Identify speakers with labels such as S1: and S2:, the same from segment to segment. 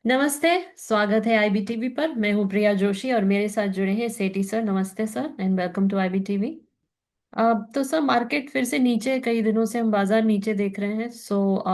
S1: नमस्ते। स्वागत है आईबीटीवी पर। मैं हूं प्रिया जोशी और मेरे साथ जुड़े हैं सेठी सर। नमस्ते सर एंड वेलकम टू आईबीटीवी। तो सर, मार्केट फिर से नीचे है। कई दिनों से हम बाजार नीचे देख रहे हैं। So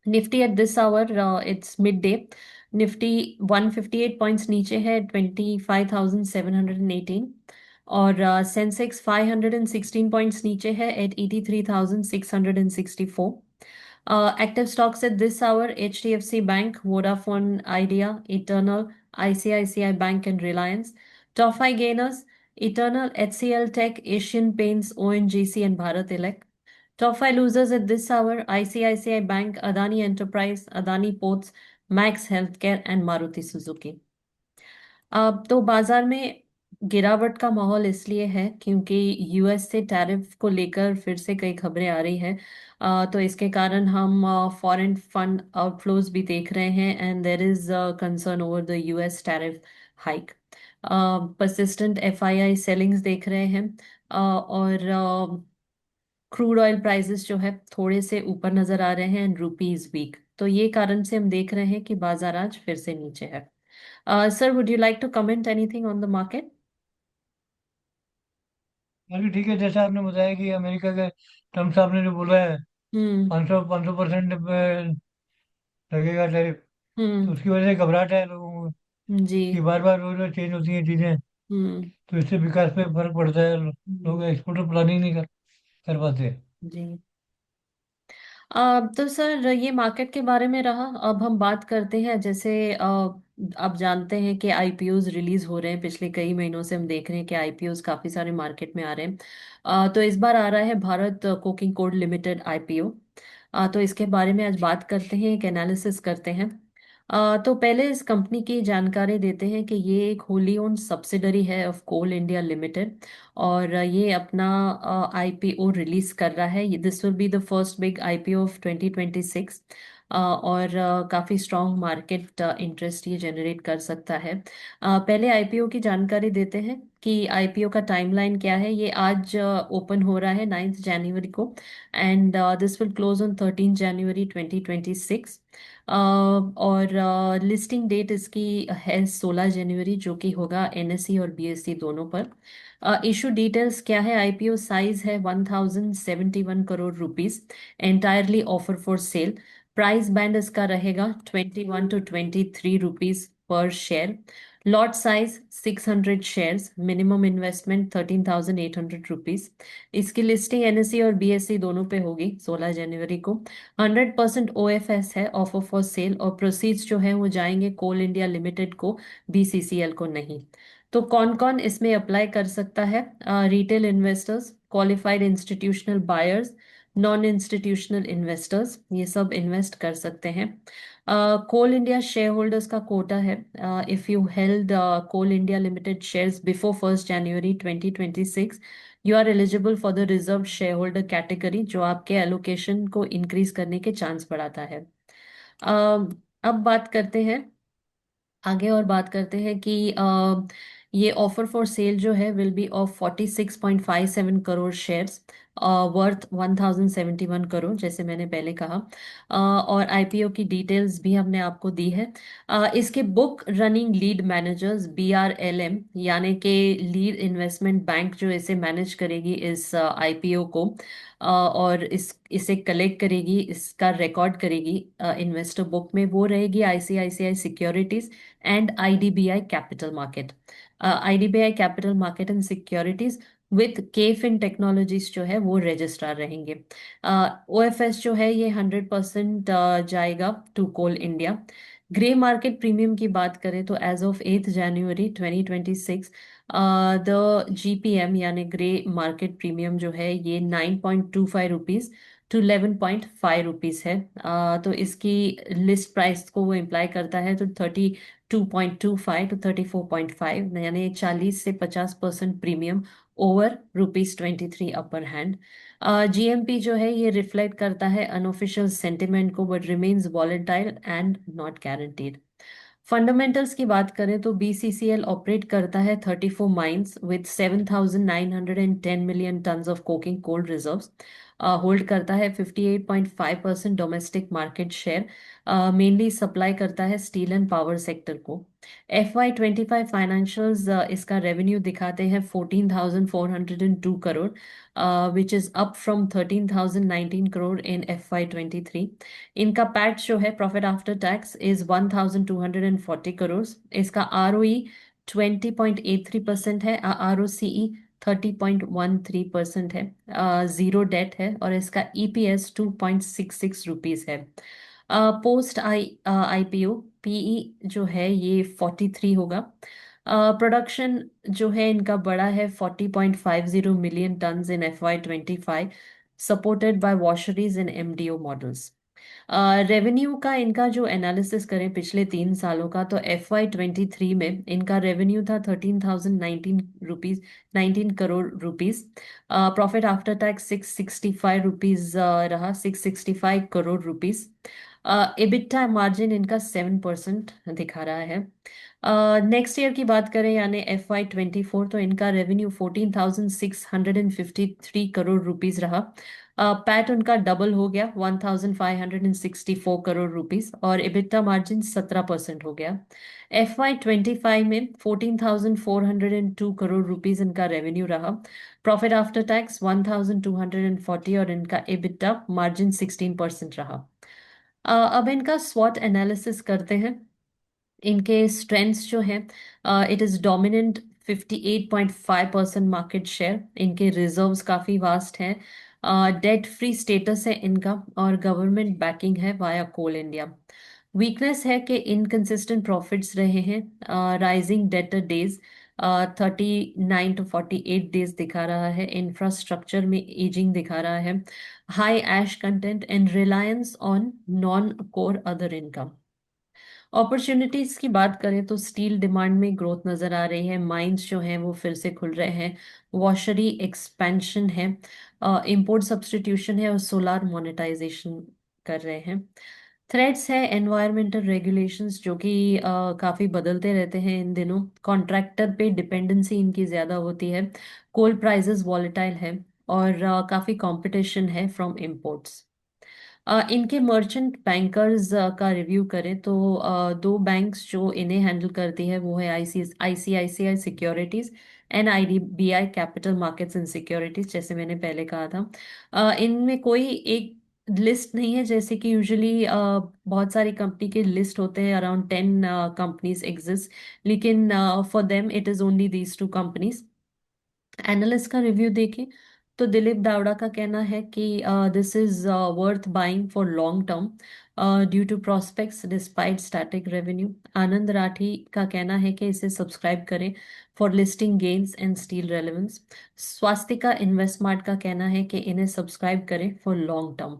S1: Nifty at this hour, it's mid day. Nifty 158 points नीचे है, 25,718। और सेंसेक्स 516 पॉइंट्स नीचे है at 83,664। Active stocks at this hour: HDFC Bank, Vodafone Idea, Eternal, ICICI Bank, and Reliance. Top five gainers: Eternal, HCL Tech, Asian Paints, ONGC, and Bharat Elect. Top five losers at this hour: ICICI Bank, Adani Enterprise, Adani Ports, Max Healthcare, and Maruti Suzuki. अब तो बाजार में गिरावट का माहौल इसलिए है क्योंकि यूएस से टैरिफ को लेकर फिर से कई खबरें आ रही हैं। तो इसके कारण हम फॉरेन फंड आउटफ्लोज भी देख रहे हैं and there is concern over the US tariff hike. Persistent FII sellings देख रहे हैं। और क्रूड ऑयल प्राइसेस जो है थोड़े से ऊपर नजर आ रहे हैं एंड रुपीज वीक। तो ये कारण से हम देख रहे हैं कि बाजार आज फिर से नीचे है। Sir, would you like to comment anything on the market?
S2: बाकी ठीक है, जैसा आपने बताया कि अमेरिका के ट्रम्प साहब ने जो बोला है
S1: हम्म।
S2: 500% लगेगा टैरिफ। तो
S1: हम्म।
S2: उसकी वजह से घबराहट है लोगों को
S1: जी।
S2: कि बार बार रोज रोज चेंज होती हैं चीज़ें।
S1: हम्म।
S2: तो इससे विकास पे फर्क पड़ता है।
S1: हम्म।
S2: लोग एक्सपोर्ट प्लानिंग नहीं कर पाते।
S1: जी। तो सर, ये मार्केट के बारे में रहा। अब हम बात करते हैं, जैसे आप जानते हैं कि आईपीओज रिलीज हो रहे हैं। पिछले कई महीनों से हम देख रहे हैं कि आईपीओज काफी सारे मार्केट में आ रहे हैं। तो इस बार आ रहा है Bharat coking code limited IPO. तो इसके बारे में आज बात करते हैं, एक एनालिसिस करते हैं। तो पहले इस कंपनी की जानकारी देते हैं कि ये एक होली ओन्ड सब्सिडरी है ऑफ कोल इंडिया लिमिटेड। और ये अपना आईपीओ रिलीज कर रहा है। This will be the first big IPO of 2026। और काफी स्ट्रॉन्ग मार्केट इंटरेस्ट ये जनरेट कर सकता है। पहले आईपीओ की जानकारी देते हैं कि आईपीओ का टाइमलाइन क्या है। ये आज ओपन हो रहा है 9 जनवरी को and this will close on 13 जनवरी 2026। और लिस्टिंग डेट इसकी है 16 जनवरी, जो कि होगा एनएसई और बीएसई दोनों पर। इशू डिटेल्स क्या है? आईपीओ साइज है 1071 crore rupees, entirely offer for sale. Price band इसका रहेगा 21 to 23 रुपीस पर share. Lot size 600 shares. Minimum investment 13,800 rupees. इसकी लिस्टिंग एनएसई और बीएसई दोनों पे होगी 16 जनवरी को। 100% ओएफएस है, ऑफर फॉर सेल, और प्रोसीड्स जो है वो जाएंगे कोल इंडिया लिमिटेड को, बीसीसीएल को नहीं। तो कौन कौन इसमें अप्लाई कर सकता है? Retail investors, qualified institutional buyers, non institutional investors, ये सब इन्वेस्ट कर सकते हैं। कोल इंडिया शेयर होल्डर्स का कोटा है। If you held Coal India limited shares before 1 January 2026, you are eligible for the reserve share holder category, जो आपके एलोकेशन को इंक्रीज करने के चांस बढ़ाता है। अब बात करते हैं आगे, और बात करते हैं कि ये ऑफर फॉर सेल जो है will be of 46.57 crore shares, worth 1071 crore, जैसे मैंने पहले कहा। और आईपीओ की डिटेल्स भी हमने आपको दी है। इसके बुक रनिंग लीड मैनेजर्स, बीआरएलएम, यानी कि लीड इन्वेस्टमेंट बैंक, जो इसे मैनेज करेगी इस आईपीओ को, और इसे कलेक्ट करेगी, इसका रिकॉर्ड करेगी इन्वेस्टर बुक में, वो रहेगी ICICI Securities and IDBI Capital Market. IDBI Capital Market and Securities with KFin Technologies जो है वो रजिस्ट्रार रहेंगे। ओएफएस जो है ये 100% जाएगा to Coal India. Grey market premium की बात करें तो as of 8 January 2026, the GPM यानी ग्रे मार्केट प्रीमियम जो है ये 9.25 रुपीज टू 11.5 रुपीज है। तो इसकी लिस्ट प्राइस को वो इम्प्लाई करता है तो 32.25 to 34.5, यानी 40 से 50% premium over rupees 23 upper hand. GMP जो है ये रिफ्लेक्ट करता है अनऑफिशियल सेंटिमेंट को, but remains volatile and not guaranteed. Fundamentals की बात करें तो बीसीसीएल ऑपरेट करता है 34 mines with 7,910 million tons of coking coal reserves. Hold करता है 58.5% domestic market share, mainly supply करता है स्टील एंड पावर सेक्टर को। FY 25 फाइनेंशियल्स इसका रेवेन्यू दिखाते हैं 14,402 crore, which is up from 13,019 crore in FY 23। इनका पैट जो है, profit after tax, is 1,240 crore. इसका ROE 20.83% है, ROCE 30.13% है, जीरो डेट है, और इसका EPS 2.66 रुपीज है। पोस्ट IPO PE जो है ये 43 होगा। प्रोडक्शन जो है इनका बड़ा है 40.50 million tons in FY 25, supported by washeries and MDO models. Revenue का इनका जो एनालिसिस करें पिछले 3 सालों का, तो FY 23 में इनका रेवेन्यू था 13,019 rupees, 19 crore rupees. Profit after tax 665 rupees रहा, 665 करोड़ रुपीज। EBITDA मार्जिन इनका 7% दिखा रहा है। नेक्स्ट ईयर की बात करें यानी FY 24, तो इनका रेवेन्यू 14,653 करोड़ रुपीज रहा। पैट उनका डबल हो गया, 1,564 करोड़ रुपीज, और EBITDA मार्जिन 17% हो गया। FY 25 में 14,402 करोड़ रुपीज इनका रेवेन्यू रहा। प्रॉफिट आफ्टर टैक्स 1,240, और इनका EBITDA मार्जिन 16% रहा। अब इनका स्वॉट एनालिसिस करते हैं। इनके स्ट्रेंथ्स जो हैं, it is dominant 58.5% market share, इनके रिजर्व्स काफी वास्ट हैं, डेट फ्री स्टेटस है इनका, और गवर्नमेंट बैकिंग है वाया कोल इंडिया। वीकनेस है कि इनकंसिस्टेंट प्रॉफिट्स रहे हैं, rising debtor days 39 to 48 days दिखा रहा है, इंफ्रास्ट्रक्चर में एजिंग दिखा रहा है, high ash content and reliance on non core other income. Opportunities की बात करें तो स्टील डिमांड में ग्रोथ नजर आ रही है, माइंस जो हैं वो फिर से खुल रहे हैं, वॉशरी एक्सपेंशन है, इंपोर्ट सब्स्टिट्यूशन है, और सोलार मोनेटाइजेशन कर रहे हैं। थ्रेट्स है एनवायरमेंटल रेगुलेशंस जो कि काफ़ी बदलते रहते हैं इन दिनों, कॉन्ट्रैक्टर पे डिपेंडेंसी इनकी ज़्यादा होती है, कोल प्राइसेस वॉलेटाइल है, और काफ़ी कंपटीशन है फ्रॉम इंपोर्ट्स। इनके मर्चेंट बैंकर्स का रिव्यू करें तो दो बैंक्स जो इन्हें हैंडल करती है वो है ICICI securities and IDBI capital markets and securities, जैसे मैंने पहले कहा था। इनमें कोई एक लिस्ट नहीं है, जैसे कि यूजुअली बहुत सारी कंपनी के लिस्ट होते हैं, अराउंड 10 कंपनीज एग्जिस्ट, लेकिन for them it is only these 2 companies. Analyst का रिव्यू देखें तो दिलीप दावड़ा का कहना है कि this is worth buying for long term due to prospects despite static revenue. Anand Rathi का कहना है कि इसे सब्सक्राइब करें for listing gains and steel relevance. Swastika Investmart का कहना है कि इन्हें सब्सक्राइब करें for long term.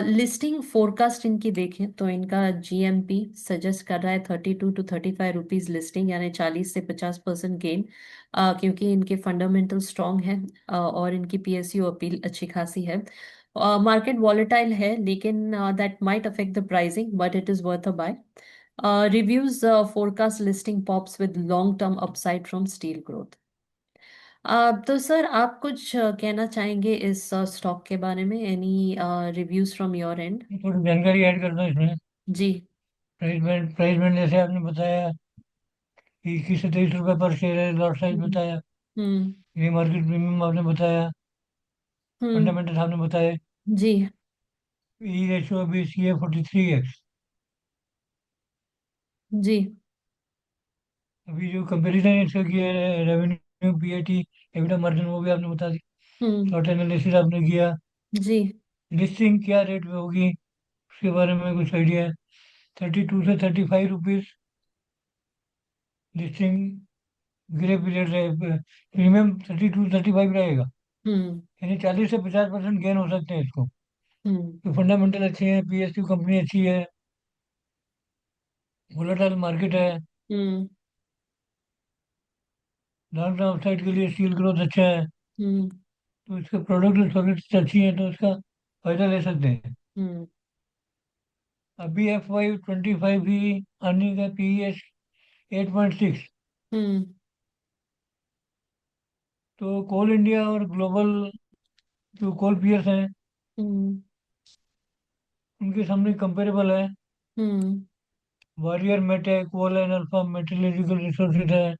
S1: Listing forecast इनकी देखें तो इनका GMP सजेस्ट कर रहा है 32 to 35 रुपीज लिस्टिंग, यानी 40 से 50% गेन, क्योंकि इनके फंडामेंटल स्ट्रॉन्ग है, और इनकी PSU अपील अच्छी खासी है। मार्केट वॉलेटाइल है, लेकिन that might affect the pricing, but it is worth a buy. Reviews forecast listing pops with long term upside from steel growth. तो सर आप कुछ कहना चाहेंगे इस स्टॉक के बारे में, any reviews from your end?
S2: थोड़ी जानकारी ऐड करता हूँ इसमें।
S1: जी।
S2: प्राइस बैंड जैसे आपने बताया कि 21 से 23 रुपए पर शेयर है, लॉट साइज
S1: हम्म।
S2: बताया,
S1: हम्म।
S2: ये मार्केट प्रीमियम आपने बताया,
S1: हम्म।
S2: फंडामेंटल्स आपने बताए।
S1: जी।
S2: ई रेशियो अभी इसकी है 43x।
S1: जी।
S2: अभी जो कंपेरिजन इसका किया है, रेवेन्यू, PAT, एबिटा मार्जिन, वो भी आपने बता दी।
S1: हम्म।
S2: शॉर्ट एनालिसिस आपने किया।
S1: जी।
S2: लिस्टिंग क्या रेट पे होगी उसके बारे में कुछ आइडिया है। 32 से 35 रुपीज लिस्टिंग, ग्रे पीरियड रहे, प्रीमियम 32 35 रहेगा,
S1: हम्म।
S2: यानी 40 से 50% गेन हो सकते हैं इसको।
S1: हम्म।
S2: तो फंडामेंटल अच्छे हैं, PSU कंपनी अच्छी है, वोलेटाइल मार्केट है,
S1: हम्म।
S2: लॉन्ग टर्म साइड के लिए स्टील ग्रोथ अच्छा है,
S1: हम्म।
S2: तो इसके प्रोडक्ट और सर्विस अच्छी है, तो इसका फायदा ले सकते हैं।
S1: हम्म।
S2: अभी FY 25 भी अर्निंग है, PES 8.6।
S1: हम्म।
S2: तो कोल इंडिया और ग्लोबल जो कोल पियर्स हैं
S1: हम्म।
S2: उनके सामने कंपेरेबल है।
S1: हम्म।
S2: वॉरियर मेट है, कोल एंड अल्फा मेटलर्जिकल रिसोर्सेज है।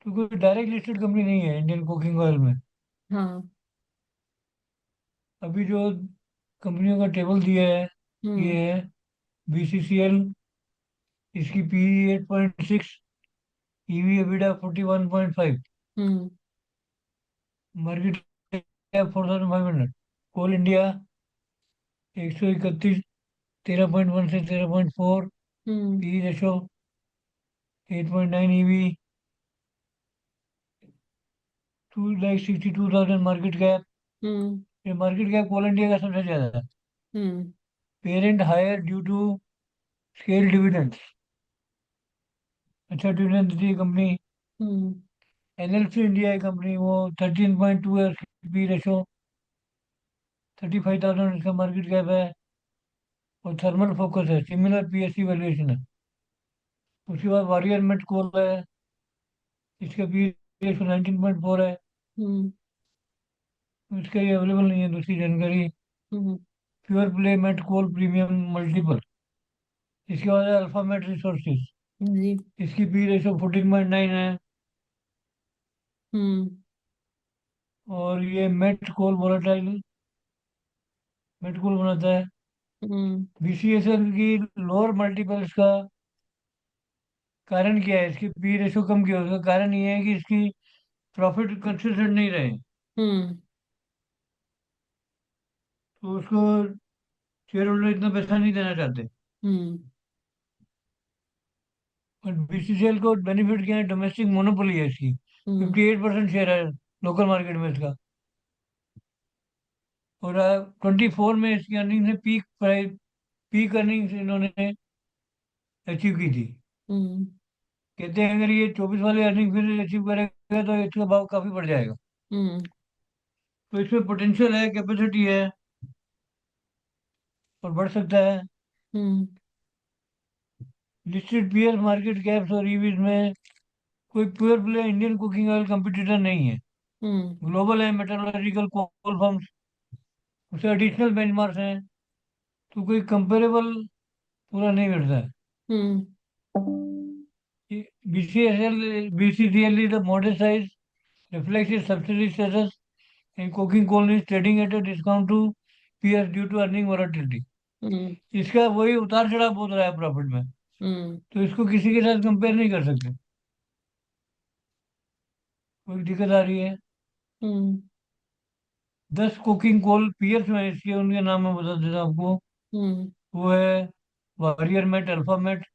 S2: तो कोई डायरेक्ट लिस्टेड कंपनी नहीं है इंडियन कुकिंग ऑयल में।
S1: हाँ।
S2: अभी जो कंपनियों का टेबल दिया है
S1: हम्म।
S2: ये है बीसीसीएल। इसकी P 8.6, EV EBITDA 41.5,
S1: hmm.
S2: Market cap 4,500। Coal India 131, 13.1 से 13.4,
S1: hmm.
S2: P ratio 8.9, EV 2,62,000 market cap.
S1: Hmm.
S2: ये मार्केट कैप कोल इंडिया का सबसे ज्यादा है।
S1: Hmm.
S2: Parent higher due to scale dividend, अच्छा डिविडेंड देती है कंपनी।
S1: हम्म।
S2: एनएलसी इंडिया है कंपनी, वो 13.2 है उसकी पी रेशो, 35,000 इसका मार्केट कैप है। और थर्मल फोकस है, सिमिलर पीएससी वैल्यूएशन है। उसके बाद वॉरियर मेट कोल है, इसका पी रेशो 19.4 है।
S1: हम्म।
S2: इसका ये अवेलेबल नहीं है दूसरी जानकारी।
S1: हम्म।
S2: प्योर प्ले मेट कोल प्रीमियम मल्टीपल, इसके बाद है अल्फा मेट रिसोर्सेज।
S1: जी।
S2: इसकी पी रेशो 14.9 है।
S1: हम्म।
S2: और ये मेट कोल वोलेटाइल मेट कोल बनाता है।
S1: हम्म।
S2: बीसीएसएल की लोअर मल्टीपल्स का कारण क्या है, इसकी पी रेशो कम क्यों है? उसका कारण ये है कि इसकी प्रॉफिट कंसिस्टेंट नहीं रहे,
S1: हम्म।
S2: तो उसको शेयर होल्डर इतना पैसा नहीं देना चाहते।
S1: हम्म।
S2: और बीसीसीएल को बेनिफिट क्या है, डोमेस्टिक मोनोपोली है इसकी।
S1: हम्म।
S2: 58% शेयर है लोकल मार्केट में इसका। और 24 में इसकी अर्निंग से पीक प्राइस, पीक अर्निंग्स इन्होंने अचीव की थी।
S1: हम्म।
S2: कहते हैं अगर ये 24 वाली अर्निंग फिर अचीव करेगा तो इसका भाव काफी बढ़ जाएगा।
S1: हम्म।
S2: तो इसमें पोटेंशियल है, कैपेसिटी है, और बढ़ सकता है।
S1: Hmm.
S2: Listed peer market caps और ईवीज में कोई pure play Indian cooking oil competitor नहीं है।
S1: हम्म।
S2: ग्लोबल है, मेटलर्जिकल कोल फर्म्स, उसे एडिशनल बेंचमार्क्स हैं। तो कोई कंपेरेबल पूरा नहीं मिलता है।
S1: Hmm.
S2: BCSL BCCL is the model size reflects its subsidiary status and coking coal is trading at a discount to peers due to earning volatility.
S1: हम्म।
S2: इसका वही उतार चढ़ाव बहुत रहा है प्रॉफिट में,
S1: हम्म।
S2: तो इसको किसी के साथ कंपेयर नहीं कर सकते। कोई दिक्कत आ रही है।
S1: हम्म।
S2: 10 कुकिंग कोल पियर्स में इसके, उनके नाम मैं बता देता हूँ आपको।
S1: हम्म।
S2: वो है Warrior Met, Alpha Met,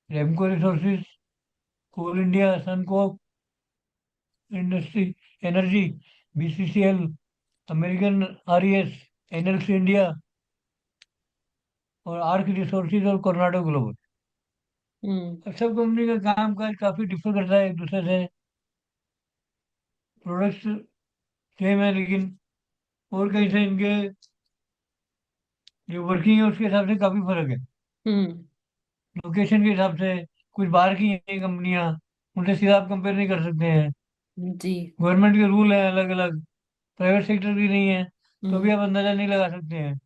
S2: Ramaco Resources, Coal India, SunCoke industry energy, BCCL, American RES, NLC India, और आर्क रिसोर्सिस और कोरोनाडो ग्लोबल।
S1: हम्म।
S2: अब सब कंपनी का काम काज काफी डिफर करता है एक दूसरे से। प्रोडक्ट्स सेम है लेकिन और कहीं से इनके जो वर्किंग है उसके हिसाब से काफी फर्क है।
S1: हम्म।
S2: लोकेशन के हिसाब से, कुछ बाहर की हैं कंपनियां, उनसे सीधा आप कंपेयर नहीं कर सकते हैं।
S1: जी।
S2: गवर्नमेंट के रूल हैं अलग अलग, प्राइवेट सेक्टर की नहीं है, तो भी
S1: हम्म।
S2: आप अंदाजा नहीं लगा सकते हैं।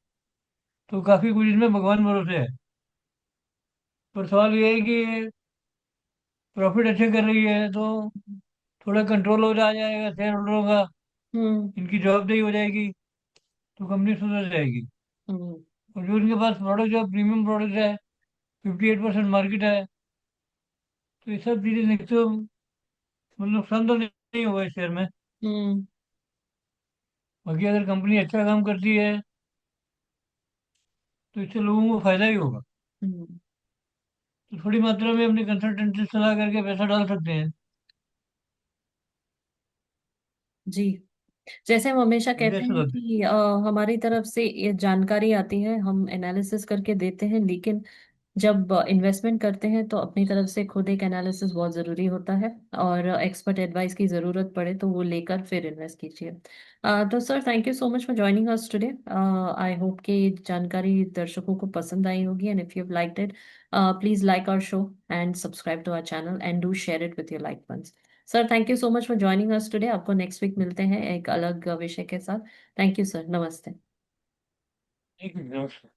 S2: तो काफी कुछ इसमें भगवान भरोसे है। पर सवाल ये है कि प्रॉफिट अच्छे कर रही है तो थोड़ा कंट्रोल हो जाएगा शेयर होल्डरों का,
S1: हम्म।
S2: इनकी जवाबदेही हो जाएगी, तो कंपनी सुधर जाएगी।
S1: हम्म।
S2: और जो इनके पास प्रोडक्ट जो प्रीमियम प्रोडक्ट है, 58% मार्केट है, तो ये सब चीजें देखते हो मतलब नुकसान तो नहीं होगा इस शेयर में।
S1: हम्म।
S2: बाकी अगर कंपनी अच्छा काम करती है तो इससे लोगों को फायदा ही होगा।
S1: हम्म।
S2: तो थोड़ी मात्रा में अपनी कंसल्टेंसी सलाह करके पैसा डाल सकते हैं।
S1: जी। जैसे हम हमेशा कहते
S2: इन्वेस्ट
S1: हैं
S2: करते
S1: कि हमारी तरफ से ये जानकारी आती है, हम एनालिसिस करके देते हैं, लेकिन जब इन्वेस्टमेंट करते हैं तो अपनी तरफ से खुद एक एनालिसिस बहुत ज़रूरी होता है, और एक्सपर्ट एडवाइस की ज़रूरत पड़े तो वो लेकर फिर इन्वेस्ट कीजिए। तो sir, thank you so much for joining us today. I hope कि ये जानकारी दर्शकों को पसंद आई होगी, and if you have liked it, please like our show and subscribe to our channel and do share it with your like ones. Sir, thank you so much for joining us today. आपको next week मिलते हैं एक अलग विषय के साथ। Thank you sir, नमस्ते।
S2: ठीक है, नमस्कार।